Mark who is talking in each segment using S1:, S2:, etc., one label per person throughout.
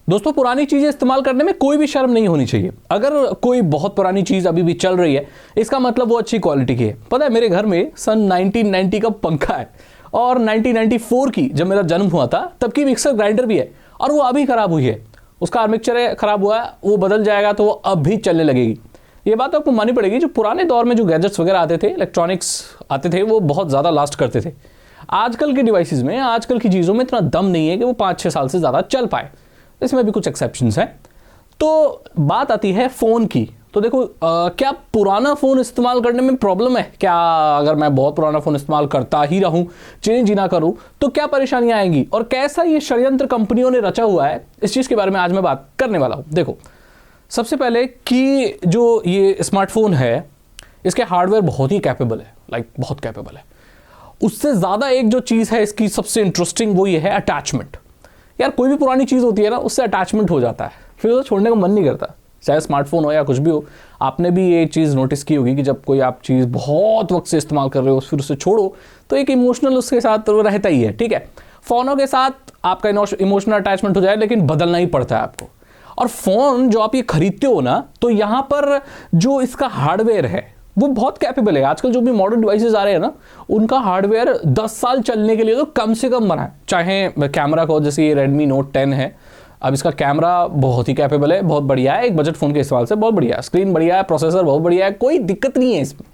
S1: दोस्तों पुरानी चीजें इस्तेमाल करने में कोई भी शर्म नहीं होनी चाहिए। अगर कोई बहुत पुरानी चीज अभी भी चल रही है, इसका मतलब वो अच्छी क्वालिटी की है। पता है मेरे घर में सन 1990 का पंखा है और 1994 की जब मेरा जन्म हुआ था तब की मिक्सर ग्राइंडर भी है और वो अभी खराब हुई है। उसका आर्मेचर खराब हुआ है, वो बदल जाएगा तो वो अब भी चलने लगेगी। ये बात आपको माननी पड़ेगी। जो पुराने दौर में जो गैजेट्स वगैरह आते थे, इलेक्ट्रॉनिक्स आते थे, वो बहुत ज़्यादा लास्ट करते थे। आजकल के डिवाइसेस में, आजकल की चीज़ों में इतना दम नहीं है कि वो 5-6 साल से ज़्यादा चल पाए। इसमें भी कुछ एक्सेप्शंस हैं। तो बात आती है फ़ोन की। तो देखो क्या पुराना फ़ोन इस्तेमाल करने में प्रॉब्लम है क्या? अगर मैं बहुत पुराना फ़ोन इस्तेमाल करता ही रहूं, चेंज ही ना करूं, तो क्या परेशानियां आएंगी और कैसा ये षड्यंत्र कंपनियों ने रचा हुआ है, इस चीज़ के बारे में आज मैं बात करने वाला हूं। देखो, सबसे पहले कि जो ये स्मार्टफोन है, इसके हार्डवेयर बहुत ही कैपेबल है, बहुत कैपेबल है। उससे ज़्यादा एक जो चीज़ है इसकी सबसे इंटरेस्टिंग, वो ये है अटैचमेंट। यार कोई भी पुरानी चीज़ होती है ना, उससे अटैचमेंट हो जाता है, फिर उसे छोड़ने का मन नहीं करता। चाहे स्मार्टफोन हो या कुछ भी हो। आपने भी ये चीज़ नोटिस की होगी कि जब कोई आप चीज़ बहुत वक्त से इस्तेमाल कर रहे हो फिर उसे छोड़ो तो एक इमोशनल उसके साथ रहता ही है। ठीक है, फ़ोनों के साथ आपका इमोशनल अटैचमेंट हो जाए, लेकिन बदलना ही पड़ता है आपको। और फ़ोन जो आप ये खरीदते हो ना, तो यहाँ पर जो इसका हार्डवेयर है वो बहुत कैपेबल है। आजकल जो भी मॉडर्न डिवाइसेस आ रहे हैं ना, उनका हार्डवेयर 10 साल चलने के लिए तो कम से कम बना है। चाहे कैमरा को, जैसे ये Redmi Note 10 है, अब इसका कैमरा बहुत ही कैपेबल है, बहुत बढ़िया है, एक बजट फ़ोन के इस्तेमाल से बहुत बढ़िया है, स्क्रीन बढ़िया है, प्रोसेसर बहुत बढ़िया है, कोई दिक्कत नहीं है इसमें।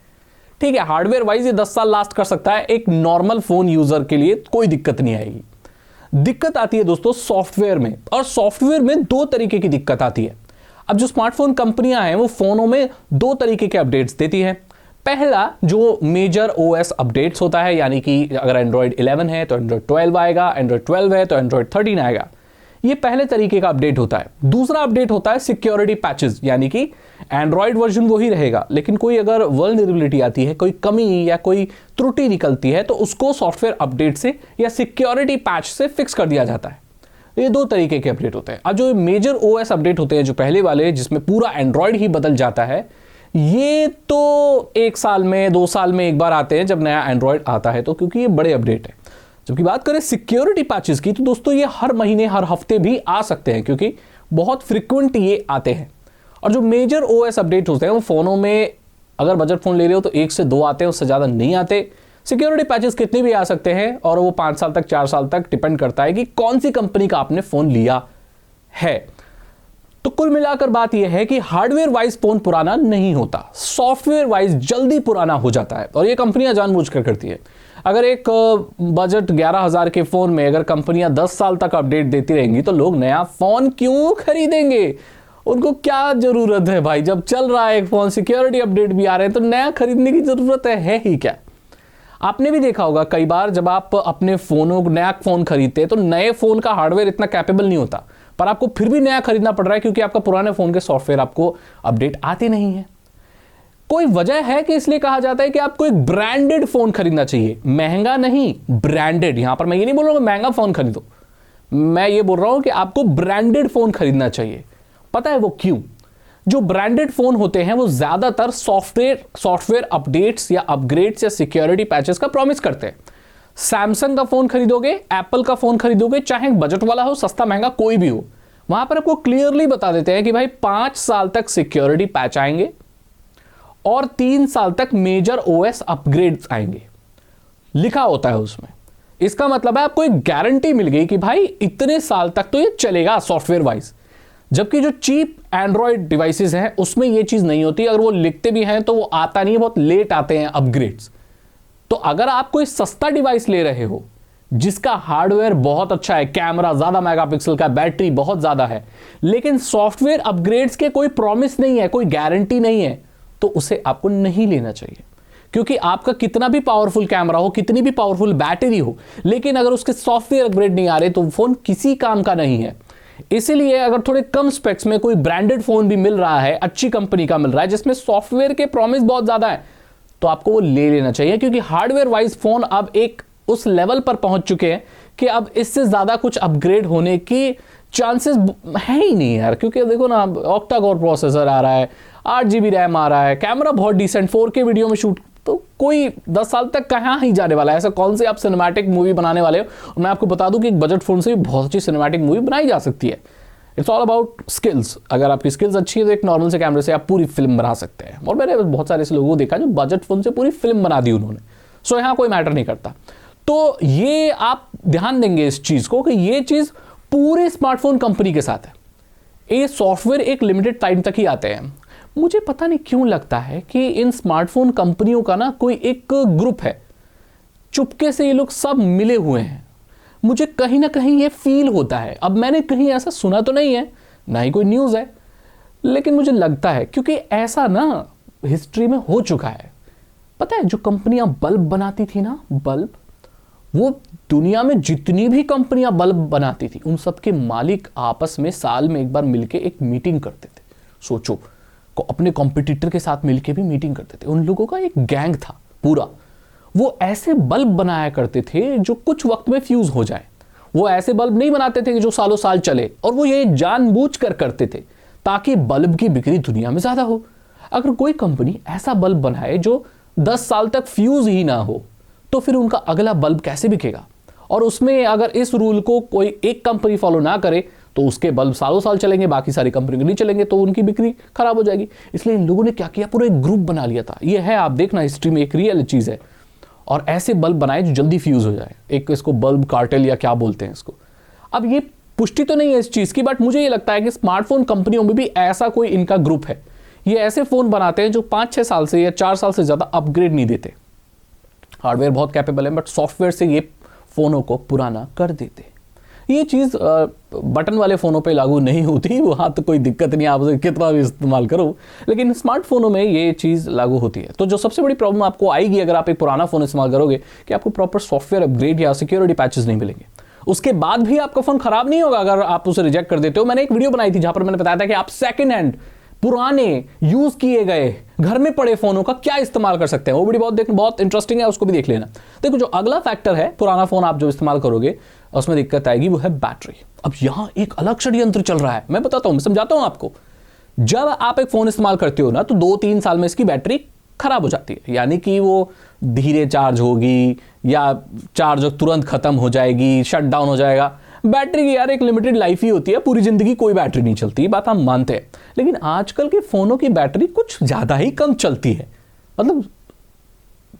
S1: ठीक है, हार्डवेयर वाइज ये 10 साल लास्ट कर सकता है, एक नॉर्मल फ़ोन यूज़र के लिए कोई दिक्कत नहीं आएगी। दिक्कत आती है दोस्तों सॉफ्टवेयर में, और सॉफ्टवेयर में 2 तरीके की दिक्कत आती है। अब जो स्मार्टफोन कंपनियां हैं वो फ़ोनों में 2 तरीके के अपडेट्स देती हैं। पहला जो मेजर OS अपडेट्स होता है, यानी कि अगर एंड्रॉयड 11 है तो एंड्रॉयड 12 आएगा, एंड्रॉयड 12 है तो एंड्रॉयड 13 आएगा। ये पहले तरीके का अपडेट होता है। दूसरा अपडेट होता है सिक्योरिटी पैचेस, यानी कि एंड्रॉयड वर्जन वही रहेगा, लेकिन कोई अगर वल्नरेबिलिटी आती है, कोई कमी या कोई त्रुटि निकलती है, तो उसको सॉफ्टवेयर अपडेट से या सिक्योरिटी पैच से फिक्स कर दिया जाता है। ये 2 तरीके के अपडेट होते हैं। अब जो मेजर OS अपडेट होते हैं, जो पहले वाले जिसमें पूरा एंड्रॉयड ही बदल जाता है, ये तो 1 साल में 2 साल में एक बार आते हैं जब नया एंड्रॉयड आता है, तो क्योंकि ये बड़े अपडेट है। जबकि बात करें सिक्योरिटी पैचेस की, तो दोस्तों ये हर महीने हर हफ्ते भी आ सकते हैं, क्योंकि बहुत फ्रिक्वेंट ये आते हैं। और जो मेजर OS अपडेट होते हैं वो फ़ोनों में, अगर बजट फ़ोन ले रहे हो तो 1 से 2 आते हैं, उससे ज़्यादा नहीं आते। सिक्योरिटी पैचेस कितने भी आ सकते हैं, और वो 5 साल तक 4 साल तक डिपेंड करता है कि कौन सी कंपनी का आपने फ़ोन लिया है। तो कुल मिलाकर बात यह है कि हार्डवेयर वाइज फ़ोन पुराना नहीं होता, सॉफ्टवेयर वाइज जल्दी पुराना हो जाता है, और ये कंपनियां जानबूझकर करती है। अगर एक बजट 11,000 के फ़ोन में अगर कंपनियां 10 साल तक अपडेट देती रहेंगी तो लोग नया फ़ोन क्यों खरीदेंगे? उनको क्या ज़रूरत है भाई? जब चल रहा है एक फ़ोन, सिक्योरिटी अपडेट भी आ रहे हैं, तो नया खरीदने की ज़रूरत है ही क्या? आपने भी देखा होगा कई बार जब आप अपने फ़ोनों को, नया फ़ोन खरीदते हैं, तो नए फ़ोन का हार्डवेयर इतना कैपेबल नहीं होता, पर आपको फिर भी नया खरीदना पड़ रहा है क्योंकि आपका पुराने फ़ोन के सॉफ्टवेयर आपको अपडेट आते नहीं है। कोई वजह है कि इसलिए कहा जाता है कि आपको एक ब्रांडेड फ़ोन खरीदना चाहिए, महंगा नहीं, ब्रांडेड। यहां पर मैं ये नहीं बोल रहा हूं महंगा फ़ोन खरीदो, मैं ये बोल रहा हूं कि आपको ब्रांडेड फ़ोन खरीदना चाहिए। पता है वो क्यों? जो ब्रांडेड फ़ोन होते हैं वो ज़्यादातर सॉफ्टवेयर अपडेट्स या अपग्रेड्स या सिक्योरिटी पैचेस का प्रॉमिस करते हैं। सैमसंग का फ़ोन खरीदोगे, एप्पल का फ़ोन खरीदोगे, चाहे बजट वाला हो, सस्ता महंगा कोई भी हो, वहां पर आपको क्लियरली बता देते हैं कि भाई 5 साल तक सिक्योरिटी पैच आएंगे और 3 साल तक मेजर OS अपग्रेड्स आएंगे, लिखा होता है उसमें। इसका मतलब है आपको एक गारंटी मिल गई कि भाई इतने साल तक तो ये चलेगा सॉफ्टवेयर वाइज। जबकि जो चीप एंड्रॉयड डिवाइसेस हैं उसमें ये चीज़ नहीं होती, अगर वो लिखते भी हैं तो वो आता नहीं है, बहुत लेट आते हैं अपग्रेड्स। तो अगर आप कोई सस्ता डिवाइस ले रहे हो जिसका हार्डवेयर बहुत अच्छा है, कैमरा ज़्यादा मेगापिक्सल का, बैटरी बहुत ज़्यादा है, लेकिन सॉफ्टवेयर अपग्रेड्स के कोई प्रॉमिस नहीं है, कोई गारंटी नहीं है, तो उसे आपको नहीं लेना चाहिए। क्योंकि आपका कितना भी पावरफुल कैमरा हो, कितनी भी पावरफुल बैटरी हो, लेकिन अगर उसके सॉफ्टवेयर अपग्रेड नहीं आ रहे तो फ़ोन किसी काम का नहीं है। इसीलिए अगर थोड़े कम स्पेक्स में कोई ब्रांडेड फ़ोन भी मिल रहा है, अच्छी कंपनी का मिल रहा है, जिसमें सॉफ्टवेयर के प्रॉमिस बहुत ज़्यादा है, तो आपको वो ले लेना चाहिए। क्योंकि हार्डवेयर वाइज फ़ोन अब एक उस लेवल पर पहुंच चुके हैं कि अब इससे ज़्यादा कुछ अपग्रेड होने की चांसेस है ही नहीं यार। क्योंकि देखो ना, ऑक्टा कोर प्रोसेसर आ रहा है, 8 GB रैम आ रहा है, कैमरा बहुत डिसेंट, 4K वीडियो में शूट, तो कोई 10 साल तक कहाँ ही जाने वाला है। ऐसा कौन से आप सिनेमैटिक मूवी बनाने वाले हो? और मैं आपको बता दूं कि एक बजट फ़ोन से भी बहुत अच्छी सिनेमैटिक मूवी बनाई जा सकती है। It's all about skills. अगर आपकी स्किल्स अच्छी है तो एक नॉर्मल से कैमरे से आप पूरी फिल्म बना सकते हैं, और मैंने बहुत सारे ऐसे लोगों को देखा जो बजट फोन से पूरी फिल्म बना दी उन्होंने। सो यहाँ कोई मैटर नहीं करता। तो ये आप ध्यान देंगे इस चीज़ को कि ये चीज़ पूरे स्मार्टफोन कंपनी के साथ है। ये सॉफ्टवेयर एक लिमिटेड टाइम तक ही आते हैं। मुझे पता नहीं क्यों लगता है कि इन स्मार्टफोन कंपनियों का ना कोई एक ग्रुप है, चुपके से ये लोग सब मिले हुए हैं। मुझे कहीं ना कहीं ये फील होता है। अब मैंने कहीं ऐसा सुना तो नहीं है, ना ही कोई न्यूज़ है, लेकिन मुझे लगता है क्योंकि ऐसा ना हिस्ट्री में हो चुका है। पता है जो कंपनियां बल्ब बनाती थी ना, बल्ब, वो दुनिया में जितनी भी कंपनियां बल्ब बनाती थी उन सब के मालिक आपस में साल में एक बार मिलके एक मीटिंग करते थे। सोचो, अपने कॉम्पिटिटर के साथ मिलके भी मीटिंग करते थे। उन लोगों का एक गैंग था पूरा। वो ऐसे बल्ब बनाया करते थे जो कुछ वक्त में फ्यूज हो जाए। वो ऐसे बल्ब नहीं बनाते थे कि जो सालों साल चले, और वो ये जानबूझकर करते थे ताकि बल्ब की बिक्री दुनिया में ज्यादा हो। अगर कोई कंपनी ऐसा बल्ब बनाए जो 10 साल तक फ्यूज ही ना हो, तो फिर उनका अगला बल्ब कैसे बिकेगा? और उसमें अगर इस रूल को कोई एक कंपनी फॉलो ना करे तो उसके बल्ब सालों साल चलेंगे, बाकी सारी कंपनी नहीं चलेंगे, तो उनकी बिक्री खराब हो जाएगी। इसलिए इन लोगों ने क्या किया, पूरा एक ग्रुप बना लिया था। ये है, आप देखना हिस्ट्री में एक रियल चीज़ है। और ऐसे बल्ब बनाए जो जल्दी फ्यूज हो जाए। एक इसको बल्ब कार्टेल या क्या बोलते हैं इसको। अब ये पुष्टि तो नहीं है इस चीज़ की, बट मुझे ये लगता है कि स्मार्टफोन कंपनियों में भी ऐसा कोई इनका ग्रुप है। ये ऐसे फ़ोन बनाते हैं जो 5-6 साल से या 4 साल से ज़्यादा अपग्रेड नहीं देते। हार्डवेयर बहुत कैपेबल है, बट सॉफ्टवेयर से ये फ़ोनों को पुराना कर देते। ये चीज़ बटन वाले फ़ोनों पे लागू नहीं होती, वहाँ तो कोई दिक्कत नहीं, आप उसे कितना भी इस्तेमाल करो, लेकिन स्मार्टफोनों में ये चीज़ लागू होती है। तो जो सबसे बड़ी प्रॉब्लम आपको आएगी अगर आप एक पुराना फ़ोन इस्तेमाल करोगे कि आपको प्रॉपर सॉफ्टवेयर अपग्रेड या सिक्योरिटी पैचेस नहीं मिलेंगे। उसके बाद भी आपका फ़ोन खराब नहीं होगा अगर आप उसे रिजेक्ट कर देते हो। मैंने एक वीडियो बनाई थी जहाँ पर मैंने बताया था कि आप सेकेंड हैंड पुराने यूज किए गए घर में पड़े फोनों का क्या इस्तेमाल कर सकते हैं। वो वीडियो बहुत इंटरेस्टिंग है, उसको भी देख लेना। देखो, जो अगला फैक्टर है, पुराना फोन आप जो इस्तेमाल करोगे उसमें दिक्कत आएगी, वो है बैटरी। अब यहां एक अलग षड्यंत्र चल रहा है, मैं बताता हूं, मैं समझाता हूं आपको। जब आप एक फोन इस्तेमाल करते हो ना, तो 2-3 साल में इसकी बैटरी खराब हो जाती है, यानी कि वो धीरे चार्ज होगी या चार्ज तुरंत खत्म हो जाएगी, शट डाउन हो जाएगा। बैटरी की यार एक लिमिटेड लाइफ ही होती है, पूरी जिंदगी कोई बैटरी नहीं चलती, बात हम मानते हैं। लेकिन आजकल के फोनों की बैटरी कुछ ज्यादा ही कम चलती है, मतलब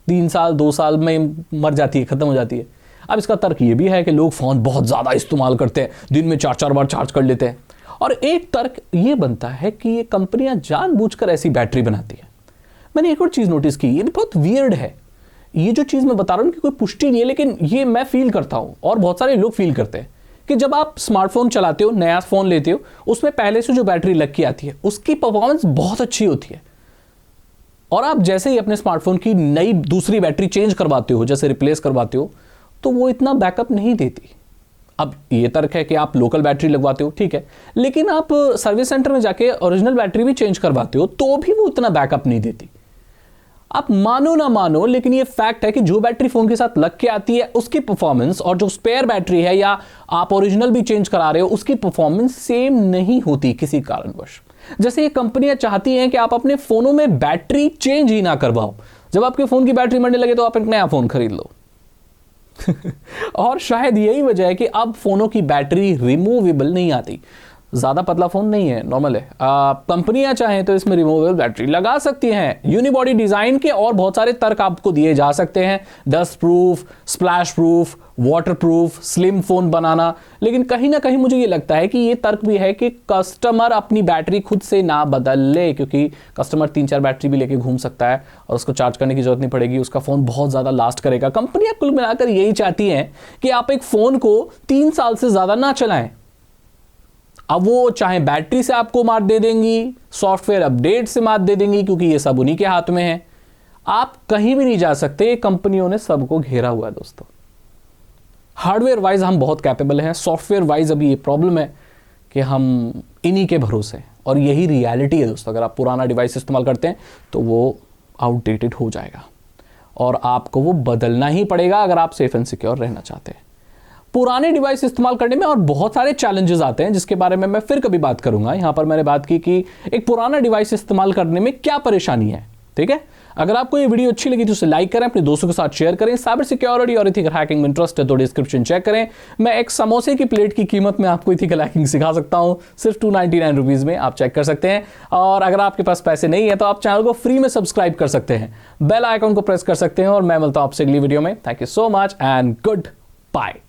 S1: 3 साल 2 साल में मर जाती है, खत्म हो जाती है। अब इसका तर्क ये भी है कि लोग फोन बहुत ज्यादा इस्तेमाल करते हैं, दिन में 4-4 बार चार्ज कर लेते हैं। और एक तर्क ये बनता है कि ये कंपनियां जानबूझकर ऐसी बैटरी बनाती है। मैंने एक और चीज नोटिस की, ये बहुत वियर्ड है। ये जो चीज मैं बता रहा हूं कि कोई पुष्टि नहीं है, लेकिन ये मैं फील करता हूं और बहुत सारे लोग फील करते हैं कि जब आप स्मार्टफोन चलाते हो, नया फोन लेते हो, उसमें पहले से जो बैटरी लग के आती है उसकी परफॉर्मेंस बहुत अच्छी होती है, और आप जैसे ही अपने स्मार्टफोन की नई दूसरी बैटरी चेंज करवाते हो, जैसे रिप्लेस करवाते हो, तो वो इतना बैकअप नहीं देती। अब ये तर्क है कि आप लोकल बैटरी लगवाते हो, ठीक है, लेकिन आप सर्विस सेंटर में जाके ओरिजिनल बैटरी भी चेंज करवाते हो तो भी वो उतना बैकअप नहीं देती। आप मानो ना मानो, लेकिन ये फैक्ट है कि जो बैटरी फोन के साथ लग के आती है उसकी परफॉर्मेंस और जो स्पेयर बैटरी है या आप ओरिजिनल भी चेंज करा रहे हो उसकी परफॉर्मेंस सेम नहीं होती किसी कारणवश। जैसे ये कंपनियां चाहती हैं कि आप अपने फोनों में बैटरी चेंज ही ना करवाओ, जब आपके फोन की बैटरी मरने लगे तो आप एक नया फोन खरीद लो। और शायद यही वजह है कि अब फोनों की बैटरी रिमूवेबल नहीं आती। ज़्यादा पतला फ़ोन नहीं है, नॉर्मल है। कंपनियां चाहें तो इसमें रिमूवेबल बैटरी लगा सकती हैं। यूनिबॉडी डिज़ाइन के और बहुत सारे तर्क आपको दिए जा सकते हैं, dust proof, splash proof, water proof, slim phone बनाना। लेकिन कहीं ना कहीं मुझे ये लगता है कि ये तर्क भी है कि कस्टमर अपनी बैटरी खुद से ना बदल ले, क्योंकि कस्टमर 3-4 बैटरी भी लेके घूम सकता है और उसको चार्ज करने की जरूरत नहीं पड़ेगी, उसका फ़ोन बहुत ज़्यादा लास्ट करेगा। कंपनियां कुल मिलाकर यही चाहती हैं कि आप एक फ़ोन को 3 साल से ज़्यादा ना चलाएं। अब वो चाहे बैटरी से आपको मात दे देंगी, सॉफ्टवेयर अपडेट से मात दे देंगी, क्योंकि ये सब उन्हीं के हाथ में है। आप कहीं भी नहीं जा सकते, कंपनियों ने सबको घेरा हुआ है दोस्तों। हार्डवेयर वाइज हम बहुत कैपेबल हैं, सॉफ्टवेयर वाइज अभी ये प्रॉब्लम है कि हम इन्हीं के भरोसे हैं, और यही रियलिटी है दोस्तों। अगर आप पुराना डिवाइस इस्तेमाल करते हैं तो वो आउटडेटेड हो जाएगा और आपको वो बदलना ही पड़ेगा अगर आप सेफ एंड सिक्योर रहना चाहते हैं। पुराने डिवाइस इस्तेमाल करने में और बहुत सारे चैलेंजेस आते हैं, जिसके बारे में मैं फिर कभी बात करूंगा। यहां पर मैंने बात की कि एक पुराना डिवाइस इस्तेमाल करने में क्या परेशानी है, ठीक है। अगर आपको ये वीडियो अच्छी लगी तो उसे लाइक करें, अपने दोस्तों के साथ शेयर करें। साइबर सिक्योरिटी और इथिकल हैकिंग में इंटरेस्ट है तो डिस्क्रिप्शन चेक करें। मैं एक समोसे की प्लेट की कीमत में आपको इथिकल हैकिंग सिखा सकता हूं, सिर्फ 299 रुपीज में, आप चेक कर सकते हैं। और अगर आपके पास पैसे नहीं है तो आप चैनल को फ्री में सब्सक्राइब कर सकते हैं, बेल आइकन को प्रेस कर सकते हैं। और मैं मिलता हूं आपसे अगली वीडियो में। Thank you so much and good bye.